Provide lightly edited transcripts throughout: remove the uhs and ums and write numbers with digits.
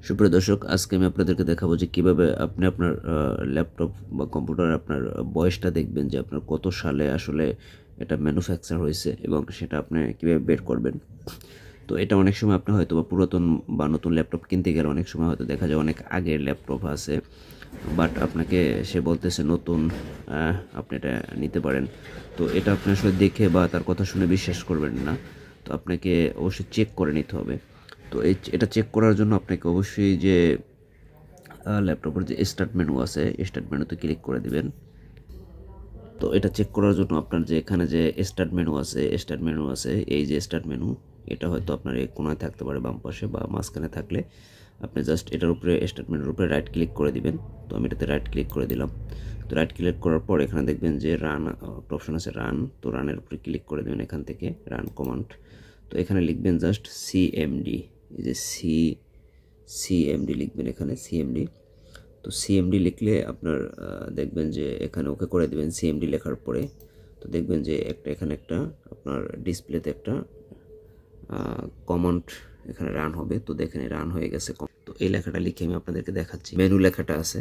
সুপ্রিয় দর্শক, আজকে আমি আপনাদেরকে দেখাবো যে কিভাবে আপনি আপনার ল্যাপটপ বা কম্পিউটার আপনার বয়সটা দেখবেন যে আপনার কত সালে আসলে এটা ম্যানুফ্যাকচার হয়েছে এবং সেটা আপনি কিভাবে বের করবেন। তো এটা অনেক সময় আপনি হয়তো বা পুরাতন বা নতুন ল্যাপটপ কিনতে গেলে অনেক সময় হয়তো দেখা যায় অনেক আগের ল্যাপটপ আছে, বাট আপনাকে সে বলতেছে নতুন, আপনি এটা নিতে পারেন। তো এটা আপনি আসলে দেখে বা তার কথা শুনে বিশ্বাস করবেন না। তো আপনাকে অবশ্যই চেক করে নিতে হবে। তো এটা চেক করার জন্য আপনাকে অবশ্যই যে ল্যাপটপের যে স্টার্ট মেনু আছে, স্টার্ট মেনুতে ক্লিক করে দিবেন। তো এটা চেক করার জন্য আপনার যে এখানে যে স্টার্ট মেনু আছে, এই যে স্টার্ট মেনু, এটা হয়তো আপনার এই কোনায় থাকতে পারে, বাম পাশে বা মাঝখানে থাকলে আপনি জাস্ট এটার উপরে স্টার্ট মেনুর উপরে রাইট ক্লিক করে দিবেন। তো আমি এটাতে রাইট ক্লিক করে দিলাম। তো রাইট ক্লিক করার পর এখানে দেখবেন যে রান অপশন আছে, রান। তো রানের উপরে ক্লিক করে দেবেন এখান থেকে, রান কমান্ড। তো এখানে লিখবেন জাস্ট সিএমডি, এই যে সিএমডি লিখবেন এখানে, সিএমডি। তো সিএমডি লিখলে আপনার দেখবেন যে এখানে ওকে করে দেবেন সিএমডি লেখার পরে। তো দেখবেন যে এখানে একটা আপনার ডিসপ্লেতে একটা কমান্ড এখানে রান হবে। তো দেখেন রান হয়ে গেছে। তো এই লেখাটা লিখে আমি আপনাদেরকে দেখাচ্ছি। মেনু লেখাটা আছে,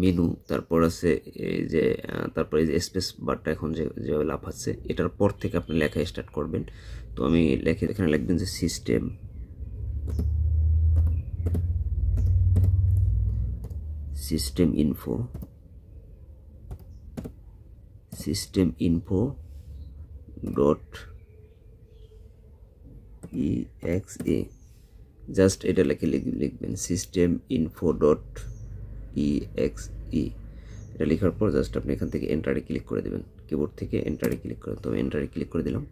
মেনু, তারপর আছে এই যে তারপর এই যে স্পেস বারটা এখন যেভাবে লাফাচ্ছে, এটার পর থেকে আপনি লেখা স্টার্ট করবেন। তো আমি এখানে লিখবেন যে system info dot exe, just এটা লিখবেন সিস্টেম ইনফো ডট exe। এটা লেখার পর জাস্ট আপনি এখান থেকে এন্টারে ক্লিক করে দেবেন, কিবোর্ড থেকে এন্টারে ক্লিক করে। তো এন্টারে ক্লিক করে দিলাম,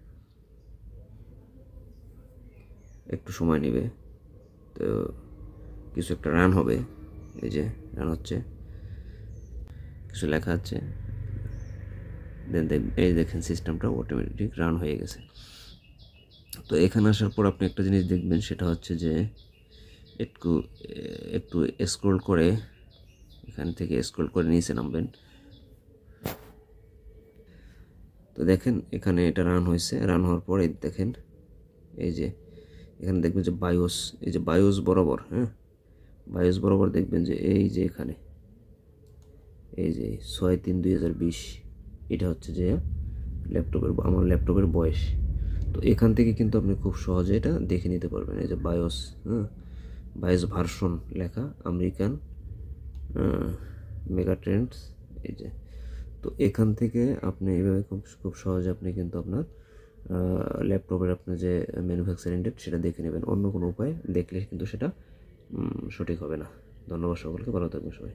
একটু সময় নেবে। তো কিছু একটা রান হবে, এই যে রান হচ্ছে, কিছু লেখা আছে, দেন এই দেখেন সিস্টেমটা অটোমেটিক রান হয়ে গেছে। তো এখানে আসার পর আপনি একটা জিনিস দেখবেন, সেটা হচ্ছে যে একটু একটু স্ক্রল করে, এখান থেকে স্ক্রল করে নিচে নামবেন। তো দেখেন এখানে এটা রান হয়েছে। রান হওয়ার পরে দেখেন এই যে এখানে দেখবেন যে বায়োস, এই যে বায়োস বরাবর, হ্যাঁ বায়োস বরাবর দেখবেন যে এই যে এখানে এই যে 6/3/2020, এটা হচ্ছে যে আমার ল্যাপটপের বয়স। তো এখান থেকে কিন্তু আপনি খুব সহজে এটা দেখে নিতে পারবেন। এই যে বায়োস, বায়োস ভার্সন লেখা, আমেরিকান মেগা ট্রেন্ডস, এই যে। তো এখান থেকে আপনি এইভাবে খুব সহজে আপনি কিন্তু আপনার ল্যাপটপের আপনার যে ম্যানুফ্যাকচারিং ডেট সেটা দেখে নেবেন। অন্য কোনো উপায় দেখলে কিন্তু সেটা সঠিক হবে না। ধন্যবাদ সকলকে, ভালো থাকবেন সবাই।